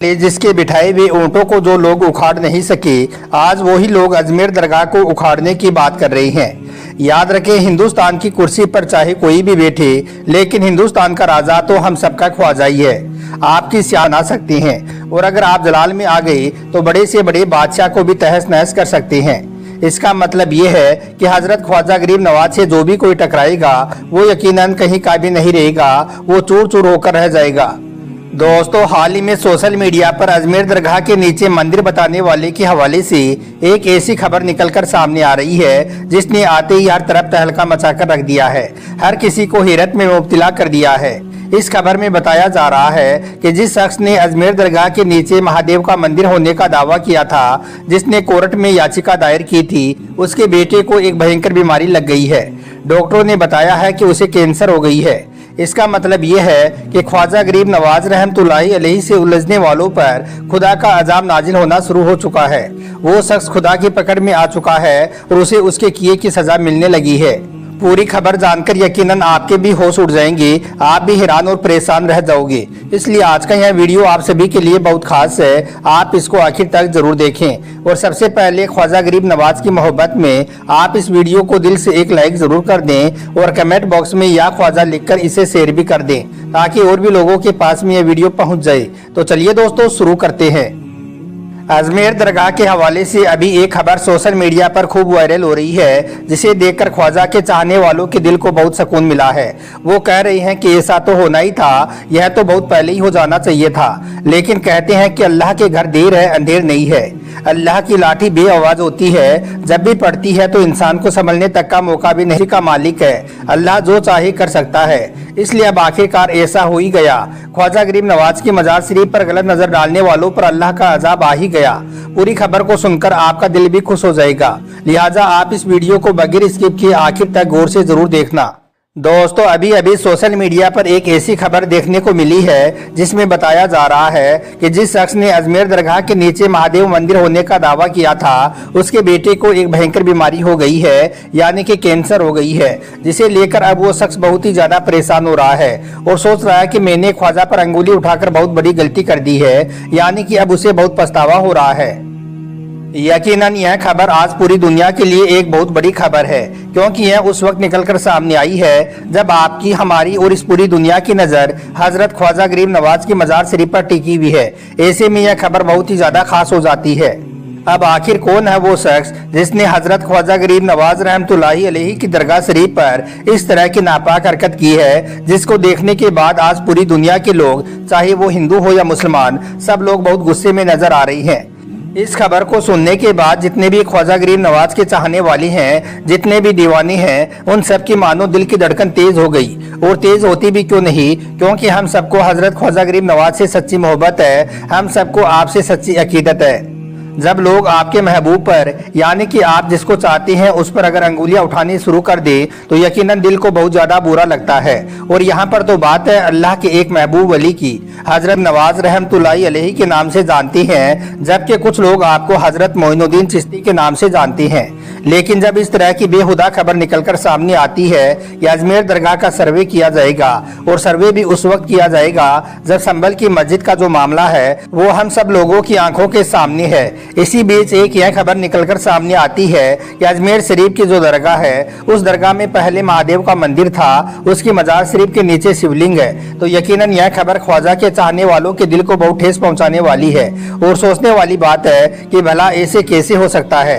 जिसके बिठाए हुए ऊंटों को जो लोग उखाड़ नहीं सके, आज वही लोग अजमेर दरगाह को उखाड़ने की बात कर रहे हैं। याद रखें, हिंदुस्तान की कुर्सी पर चाहे कोई भी बैठे, लेकिन हिंदुस्तान का राजा तो हम सबका ख्वाजा ही है। आपकी सियान आ सकती हैं और अगर आप जलाल में आ गए तो बड़े से बड़े बादशाह को भी तहस नहस कर सकते हैं। इसका मतलब ये है कि हजरत ख्वाजा गरीब नवाज से जो भी कोई टकराएगा वो यकीनन कहीं का भी नहीं रहेगा, वो चूर चूर होकर रह जाएगा। दोस्तों, हाल ही में सोशल मीडिया पर अजमेर दरगाह के नीचे मंदिर बताने वाले के हवाले से एक ऐसी खबर निकलकर सामने आ रही है जिसने आते ही हर तरफ तहलका मचाकर रख दिया है, हर किसी को हैरत में मुब्तला कर दिया है। इस खबर में बताया जा रहा है कि जिस शख्स ने अजमेर दरगाह के नीचे महादेव का मंदिर होने का दावा किया था, जिसने कोर्ट में याचिका दायर की थी, उसके बेटे को एक भयंकर बीमारी लग गई है। डॉक्टरों ने बताया है कि उसे कैंसर हो गई है। इसका मतलब ये है कि ख्वाजा गरीब नवाज रहमतुल्लाहि अलैहि से उलझने वालों पर खुदा का अजाब नाजिल होना शुरू हो चुका है। वो शख्स खुदा की पकड़ में आ चुका है और उसे उसके किए की सजा मिलने लगी है। पूरी खबर जानकर यकीनन आपके भी होश उड़ जाएंगे, आप भी हैरान और परेशान रह जाओगे। इसलिए आज का यह वीडियो आप सभी के लिए बहुत खास है, आप इसको आखिर तक जरूर देखें। और सबसे पहले ख्वाजा गरीब नवाज की मोहब्बत में आप इस वीडियो को दिल से एक लाइक जरूर कर दें और कमेंट बॉक्स में या ख्वाजा लिखकर इसे शेयर भी कर दें, ताकि और भी लोगों के पास में यह वीडियो पहुँच जाए। तो चलिए दोस्तों, शुरू करते हैं। अजमेर दरगाह के हवाले से अभी एक खबर सोशल मीडिया पर खूब वायरल हो रही है, जिसे देखकर ख्वाजा के चाहने वालों के दिल को बहुत सुकून मिला है। वो कह रहे हैं कि ऐसा तो होना ही था, यह तो बहुत पहले ही हो जाना चाहिए था। लेकिन कहते हैं कि अल्लाह के घर देर है अंधेर नहीं है। अल्लाह की लाठी बेआवाज होती है, जब भी पड़ती है तो इंसान को संभलने तक का मौका भी नहीं का मालिक है। अल्लाह जो चाहे कर सकता है, इसलिए अब आखिरकार ऐसा हो ही गया। ख्वाजा गरीब नवाज की मजार शरीफ पर गलत नजर डालने वालों पर अल्लाह का अजाब आ ही गया। पूरी खबर को सुनकर आपका दिल भी खुश हो जाएगा, लिहाजा आप इस वीडियो को बगैर स्किप किए आखिर तक गौर से जरूर देखना। दोस्तों, अभी अभी सोशल मीडिया पर एक ऐसी खबर देखने को मिली है जिसमें बताया जा रहा है कि जिस शख्स ने अजमेर दरगाह के नीचे महादेव मंदिर होने का दावा किया था, उसके बेटे को एक भयंकर बीमारी हो गई है, यानी कि कैंसर हो गई है, जिसे लेकर अब वो शख्स बहुत ही ज्यादा परेशान हो रहा है और सोच रहा है कि मैंने ख्वाजा पर अंगुली उठाकर बहुत बड़ी गलती कर दी है, यानी कि अब उसे बहुत पछतावा हो रहा है। यकीनन यह खबर आज पूरी दुनिया के लिए एक बहुत बड़ी खबर है, क्योंकि यह उस वक्त निकलकर सामने आई है जब आपकी, हमारी और इस पूरी दुनिया की नज़र हजरत ख्वाजा गरीब नवाज की मजार शरीफ पर टिकी हुई है। ऐसे में यह खबर बहुत ही ज्यादा खास हो जाती है। अब आखिर कौन है वो शख्स जिसने हजरत ख्वाजा गरीब नवाज रहमतुल्लाहि अलैहि की दरगाह शरीफ पर इस तरह की नापाक हरकत की है, जिसको देखने के बाद आज पूरी दुनिया के लोग, चाहे वो हिंदू हो या मुसलमान, सब लोग बहुत गुस्से में नजर आ रही हैं। इस खबर को सुनने के बाद जितने भी ख्वाजा गरीब नवाज के चाहने वाले हैं, जितने भी दीवाने हैं, उन सब की मानो दिल की धड़कन तेज हो गई। और तेज होती भी क्यों नहीं, क्योंकि हम सबको हजरत ख्वाजा गरीब नवाज से सच्ची मोहब्बत है, हम सबको आपसे सच्ची अकीदत है। जब लोग आपके महबूब पर, यानी कि आप जिसको चाहते हैं, उस पर अगर अंगुलियां उठानी शुरू कर दे तो यकीनन दिल को बहुत ज्यादा बुरा लगता है। और यहाँ पर तो बात है अल्लाह के एक महबूब वली की, हजरत नवाज रहमतुल्लाहि अलैहि के नाम से जानते हैं, जबकि कुछ लोग आपको हजरत मोइनुद्दीन चिश्ती के नाम से जानते हैं। लेकिन जब इस तरह की बेहुदा खबर निकलकर सामने आती है कि अजमेर दरगाह का सर्वे किया जाएगा, और सर्वे भी उस वक्त किया जाएगा जब संभल की मस्जिद का जो मामला है वो हम सब लोगों की आंखों के सामने है। इसी बीच एक यह खबर निकलकर सामने आती है कि अजमेर शरीफ की जो दरगाह है, उस दरगाह में पहले महादेव का मंदिर था, उसकी मजार शरीफ के नीचे शिवलिंग है। तो यकीनन यह खबर ख्वाजा के चाहने वालों के दिल को बहुत ठेस पहुंचाने वाली है और सोचने वाली बात है कि भला ऐसे कैसे हो सकता है।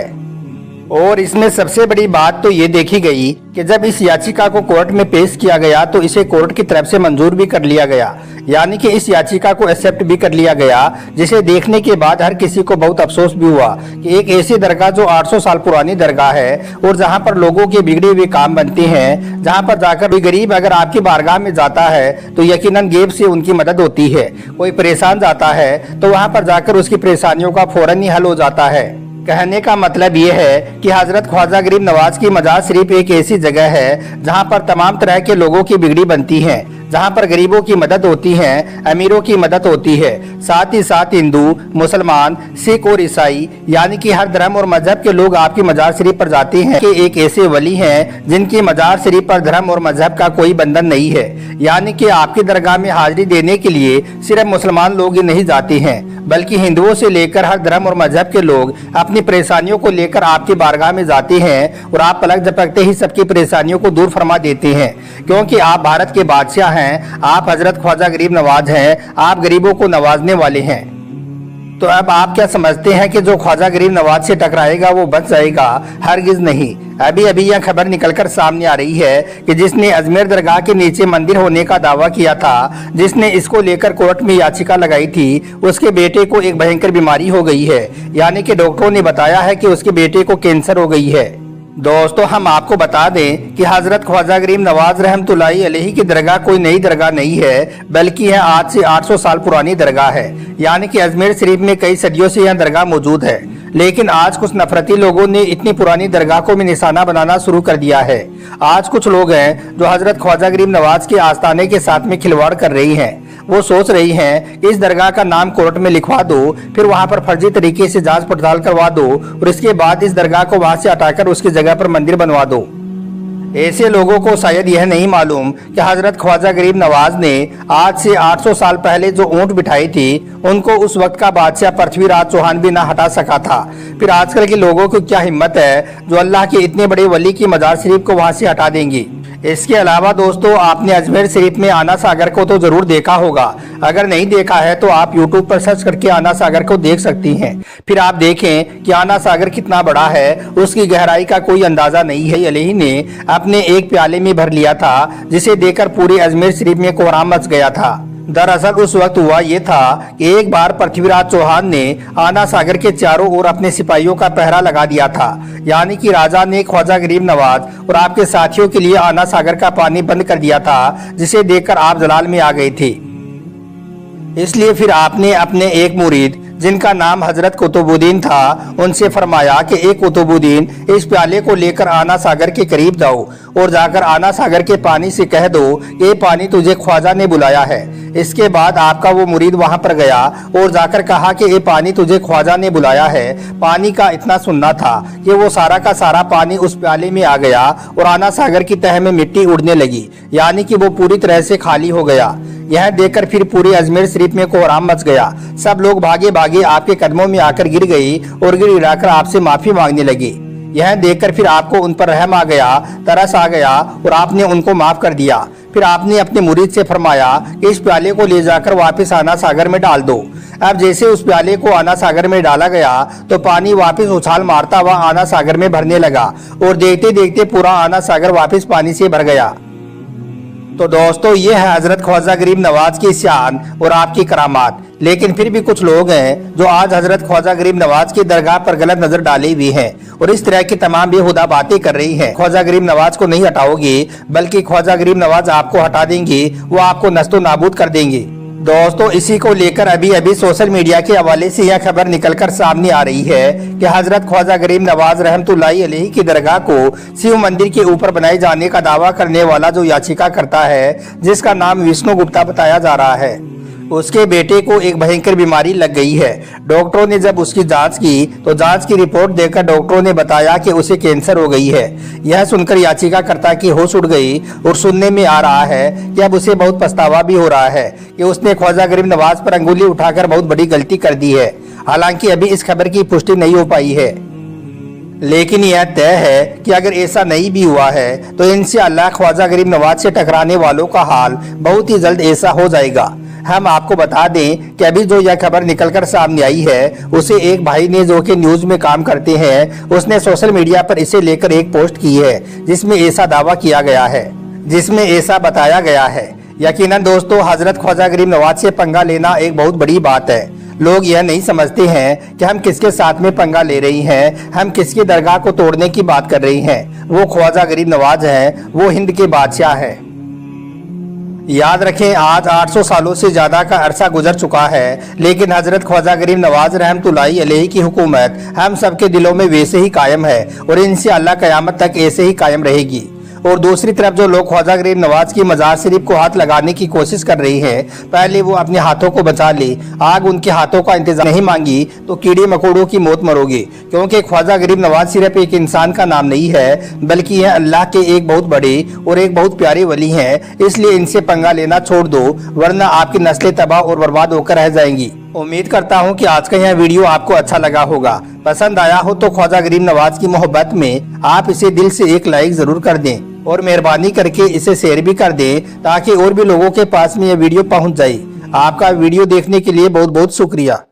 और इसमें सबसे बड़ी बात तो ये देखी गई कि जब इस याचिका को कोर्ट में पेश किया गया तो इसे कोर्ट की तरफ से मंजूर भी कर लिया गया, यानी कि इस याचिका को एक्सेप्ट भी कर लिया गया, जिसे देखने के बाद हर किसी को बहुत अफसोस भी हुआ कि एक ऐसी दरगाह जो 800 साल पुरानी दरगाह है और जहां पर लोगों के बिगड़े हुए काम बनते हैं, जहां पर जाकर कोई गरीब अगर आपकी बारगाह में जाता है तो यकीनन गेब से उनकी मदद होती है। कोई परेशान जाता है तो वहां पर जाकर उसकी परेशानियों का फौरन ही हल हो जाता है। कहने का मतलब ये है कि हजरत ख्वाजा गरीब नवाज की मजार शरीफ एक ऐसी जगह है जहां पर तमाम तरह के लोगों की बिगड़ी बनती है, जहां पर गरीबों की मदद होती है, अमीरों की मदद होती है। साथ ही साथ हिंदू, मुसलमान, सिख और ईसाई यानी कि हर धर्म और मजहब के लोग आपकी मजार शरीफ पर जाते हैं कि एक ऐसे वली हैं जिनकी मजार शरीफ पर धर्म और मजहब का कोई बंधन नहीं है। यानी कि आपकी दरगाह में हाजिरी देने के लिए सिर्फ मुसलमान लोग ही नहीं जाते हैं, बल्कि हिंदुओं से लेकर हर धर्म और मजहब के लोग अपनी परेशानियों को लेकर आपकी बारगाह में जाते हैं और आप पलक झपकते ही सबकी परेशानियों को दूर फरमा देते हैं, क्योंकि आप भारत के बादशाह हैं, आप हजरत ख्वाजा गरीब नवाज हैं, आप गरीबों को नवाजने वाले हैं। तो अब आप क्या समझते हैं कि जो ख्वाजा गरीब नवाज से टकराएगा वो बच जाएगा? हरगिज नहीं। अभी अभी यह खबर निकलकर सामने आ रही है कि जिसने अजमेर दरगाह के नीचे मंदिर होने का दावा किया था, जिसने इसको लेकर कोर्ट में याचिका लगाई थी, उसके बेटे को एक भयंकर बीमारी हो गई है। यानी कि डॉक्टरों ने बताया है कि उसके बेटे को कैंसर हो गई है। दोस्तों, हम आपको बता दें कि हजरत ख्वाजा गरीब नवाज रहमतुल्लाहि अलैहि की दरगाह कोई नई दरगाह नहीं है, बल्कि यह आज से 800 साल पुरानी दरगाह है। यानी कि अजमेर शरीफ में कई सदियों से यह दरगाह मौजूद है, लेकिन आज कुछ नफरती लोगों ने इतनी पुरानी दरगाह को भी निशाना बनाना शुरू कर दिया है। आज कुछ लोग हैं जो हजरत ख्वाजा गरीब नवाज के आस्थाने के साथ में खिलवाड़ कर रही हैं। वो सोच रही हैं कि इस दरगाह का नाम कोर्ट में लिखवा दो, फिर वहां पर फर्जी तरीके से जांच पड़ताल करवा दो और इसके बाद इस दरगाह को वहां से हटाकर उसकी जगह पर मंदिर बनवा दो। ऐसे लोगों को शायद यह नहीं मालूम कि हजरत ख्वाजा गरीब नवाज ने आज से 800 साल पहले जो ऊंट बिठाई थी, उनको उस वक्त का बादशाह पृथ्वीराज चौहान भी ना हटा सका था। फिर आजकल के लोगों की क्या हिम्मत है जो अल्लाह के इतने बड़े वली की मजार शरीफ को वहां से हटा देंगी। इसके अलावा दोस्तों, आपने अजमेर शरीफ में आना सागर को तो जरूर देखा होगा। अगर नहीं देखा है तो आप YouTube पर सर्च करके आना सागर को देख सकती हैं। फिर आप देखें कि आना सागर कितना बड़ा है, उसकी गहराई का कोई अंदाजा नहीं है। अलैहि ने अपने एक प्याले में भर लिया था, जिसे देखकर पूरे अजमेर शरीफ में कोहराम मच गया था। दरअसल उस वक्त हुआ ये था कि एक बार पृथ्वीराज चौहान ने आना सागर के चारों ओर अपने सिपाहियों का पहरा लगा दिया था। यानी कि राजा ने ख्वाजा गरीब नवाज और आपके साथियों के लिए आना सागर का पानी बंद कर दिया था, जिसे देखकर आप जलाल में आ गए थे। इसलिए फिर आपने अपने एक मुरीद जिनका नाम हजरत कुतुबुद्दीन था, उनसे फरमाया कि एक कुतुबुद्दीन, इस प्याले को लेकर आना सागर के करीब जाओ और जाकर आना सागर के पानी से कह दो कि ये पानी तुझे ख्वाजा ने बुलाया है। इसके बाद आपका वो मुरीद वहां पर गया और जाकर कहा कि ये पानी तुझे ख्वाजा ने बुलाया है। पानी का इतना सुनना था कि वो सारा का सारा पानी उस प्याले में आ गया और आना सागर की तह में मिट्टी उड़ने लगी, यानी कि वो पूरी तरह से खाली हो गया। यह देखकर फिर पूरे अजमेर शरीफ में कोहराम मच गया। सब लोग भागे भागे आपके कदमों में आकर गिर गई और गिर गिराकर आपसे माफी मांगने लगे। यह देखकर फिर आपको उन पर रहम आ गया, तरस आ गया और आपने उनको माफ कर दिया। फिर आपने अपने मुरीद से फरमाया कि इस प्याले को ले जाकर वापस आना सागर में डाल दो। अब जैसे उस प्याले को आना सागर में डाला गया तो पानी वापस उछाल मारता हुआ आना सागर में भरने लगा और देखते देखते पूरा आना सागर वापस पानी से भर गया। तो दोस्तों, ये है हजरत ख्वाजा गरीब नवाज की शान और आपकी करामात। लेकिन फिर भी कुछ लोग हैं जो आज हजरत ख्वाजा गरीब नवाज की दरगाह पर गलत नजर डाली हुई हैं और इस तरह की तमाम बेहुदा बातें कर रही हैं। ख्वाजा गरीब नवाज को नहीं हटाओगी, बल्कि ख्वाजा गरीब नवाज आपको हटा देंगे, वो आपको नस्तो नाबूद कर देंगे। दोस्तों, इसी को लेकर अभी अभी सोशल मीडिया के हवाले से यह खबर निकलकर सामने आ रही है कि हजरत ख्वाजा गरीब नवाज रहमतुल्लाहि अलैहि की दरगाह को शिव मंदिर के ऊपर बनाए जाने का दावा करने वाला जो याचिका करता है, जिसका नाम विष्णु गुप्ता बताया जा रहा है, उसके बेटे को एक भयंकर बीमारी लग गई है। डॉक्टरों ने जब उसकी जांच की तो जांच की रिपोर्ट देखकर डॉक्टरों ने बताया कि उसे कैंसर हो गई है। यह सुनकर याचिकाकर्ता की होश उड़ गई और सुनने में आ रहा है कि अब उसे बहुत पछतावा भी हो रहा है कि उसने ख्वाजा गरीब नवाज पर अंगुली उठाकर बहुत बड़ी गलती कर दी है। हालांकि अभी इस खबर की पुष्टि नहीं हो पाई है, लेकिन यह तय है कि अगर ऐसा नहीं भी हुआ है तो इंशाअल्लाह ख्वाजा गरीब नवाज से टकराने वालों का हाल बहुत ही जल्द ऐसा हो जाएगा। हम आपको बता दें कि अभी जो यह खबर निकलकर सामने आई है, उसे एक भाई ने जो कि न्यूज में काम करते हैं, उसने सोशल मीडिया पर इसे लेकर एक पोस्ट की है जिसमें ऐसा दावा किया गया है, जिसमें ऐसा बताया गया है। यकीनन दोस्तों, हजरत ख्वाजा गरीब नवाज से पंगा लेना एक बहुत बड़ी बात है। लोग यह नहीं समझते हैं कि हम किसके साथ में पंगा ले रही हैं, हम किसकी दरगाह को तोड़ने की बात कर रही हैं। वो ख्वाजा गरीब नवाज हैं, वो हिंद के बादशाह हैं। याद रखें, आज 800 सालों से ज्यादा का अरसा गुजर चुका है, लेकिन हजरत ख्वाजा गरीब नवाज रहमतुल्लाहि अलैहि की हुकूमत हम सबके दिलों में वैसे ही कायम है और इंशाअल्लाह क़यामत तक ऐसे ही कायम रहेगी। और दूसरी तरफ जो लोग ख्वाजा गरीब नवाज की मजार शरीफ को हाथ लगाने की कोशिश कर रही है, पहले वो अपने हाथों को बचा ले। आग उनके हाथों का इंतजाम नहीं मांगी तो कीड़े मकोड़ों की मौत मरोगे, क्योंकि ख्वाजा गरीब नवाज सिर्फ एक इंसान का नाम नहीं है, बल्कि यह अल्लाह के एक बहुत बड़े और एक बहुत प्यारे वली हैं। इसलिए इनसे पंगा लेना छोड़ दो, वरना आपकी नस्लें तबाह और बर्बाद होकर रह जाएंगी। उम्मीद करता हूं कि आज का यह वीडियो आपको अच्छा लगा होगा। पसंद आया हो तो ख्वाजा गरीब नवाज की मोहब्बत में आप इसे दिल से एक लाइक जरूर कर दें और मेहरबानी करके इसे शेयर भी कर दें, ताकि और भी लोगों के पास में यह वीडियो पहुंच जाए। आपका वीडियो देखने के लिए बहुत बहुत शुक्रिया।